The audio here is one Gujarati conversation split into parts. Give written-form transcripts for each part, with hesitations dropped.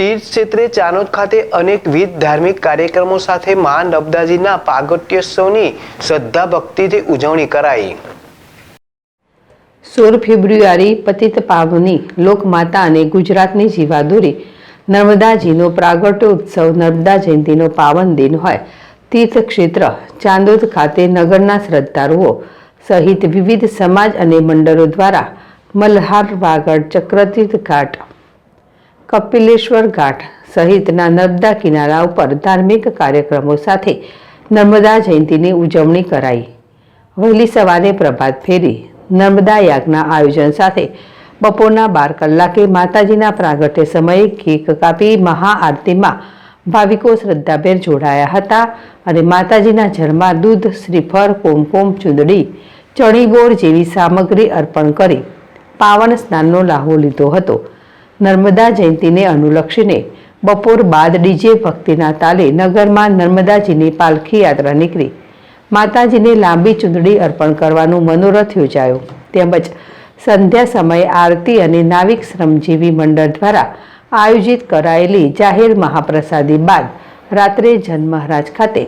तीर्थ क्षेत्रे चानोद खाते अनेकविध धार्मिक कार्यक्रमों साथे मां नर्मदाजीना प्रागट्योत्सवनी श्रद्धा भक्तिथी उजवणी कराई। 16 फेब्रुआरी पतित पावनी લોકમાતા અને ગુજરાતની જીવાદોરી નર્મદાજીનો પ્રાગટ્યોત્સવ નર્મદા જયંતિનો પાવન દિન હોય તીર્થ ક્ષેત્ર ચાંદોદ ખાતે નગરના શ્રદ્ધાળુઓ સહિત વિવિધ સમાજ અને મંડળો દ્વારા મલ્હાર વાગડ, ચક્રતીર્થ ઘાટ, કપિલેશ્વર ઘાટ સહિતના નર્મદા કિનારા ઉપર ધાર્મિક કાર્યક્રમો સાથે નર્મદા જયંતિની ઉજવણી કરાઈ। વહેલી સવારે પ્રભાત ફેરી, નર્મદા યાગના આયોજન સાથે બપોરના 12 કલાકે માતાજીના પ્રાગટ્ય સમયે કેક કાપી મહાઆરતીમાં ભાવિકો શ્રદ્ધાભેર જોડાયા હતા અને માતાજીના ઝરમાં દૂધ, શ્રીફળ, કુમકુમ, ચૂંદડી, ચણીબોર જેવી સામગ્રી અર્પણ કરી પાવન સ્નાનનો લાહો લીધો હતો। નર્મદા જયંતિને અનુલક્ષીને બપોર બાદ ડીજે ભક્તિના તાલે નગરમાં નર્મદાજીની પાલખી યાત્રા નીકળી માતાજીને લાંબી ચૂંદડી અર્પણ કરવાનું મનોરથ યોજાયો તેમજ સંધ્યા સમયે આરતી અને નાવિક શ્રમજીવી મંડળ દ્વારા આયોજિત કરાયેલી જાહેર મહાપ્રસાદી બાદ રાત્રે જન મહારાજ ખાતે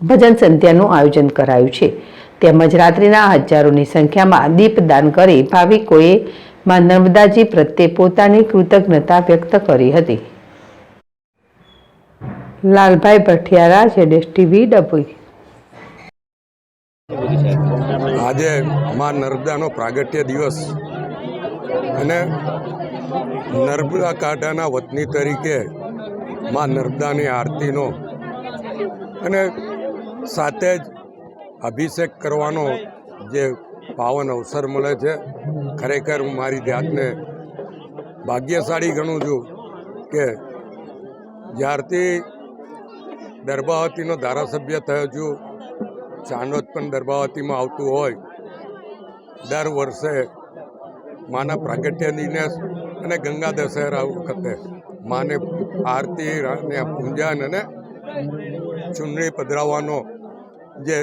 ભજન સંધ્યાનું આયોજન કરાયું છે તેમજ રાત્રિના હજારોની સંખ્યામાં દીપદાન કરી ભાવિકોએ માં નર્મદાજી પ્રત્યે પોતાની કૃતજ્ઞતા વ્યક્ત કરી હતી। લાલભાઈ ભઠિયારા, જેડેશ ટીવી, ડભોઈ। આજે માં નર્મદાનો પ્રાગટ્ય દિવસ અને નર્મદા કાંઠાના વતની તરીકે માં નર્મદાની આરતીનો અને સાથે જ અભિષેક કરવાનો જે પાવન અવસર મળે છે, ખરેખર હું મારી જાતને ભાગ્યશાળી ગણું છું કે જ્યારથી દર્ભાવતીનો ધારાસભ્ય થયો છું, ચાંદોદ પણ દર્ભાવતીમાં આવતું હોય, દર વર્ષે માના પ્રાગટ્ય દિને અને ગંગા દશેરા વખતે માને આરતી અને પૂજન અને ચૂંટણી પધરાવવાનો જે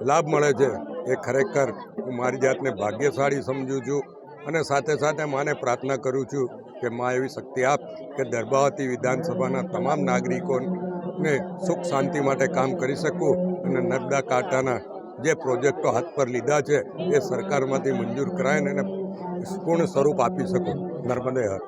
લાભ મળે છે એ ખરેખર હું મારી જાતને ભાગ્યશાળી સમજું છું અને સાથે સાથે માને પ્રાર્થના કરું છું કે માં એવી શક્તિ આપ કે દર્ભાવતી વિધાનસભાના તમામ નાગરિકોને સુખ શાંતિ માટે કામ કરી શકું અને નર્મદા કાંઠાના જે પ્રોજેક્ટો હાથ પર લીધા છે એ સરકારમાંથી મંજૂર કરાય અને પૂર્ણ સ્વરૂપ આપી શકું। નર્મદે હર।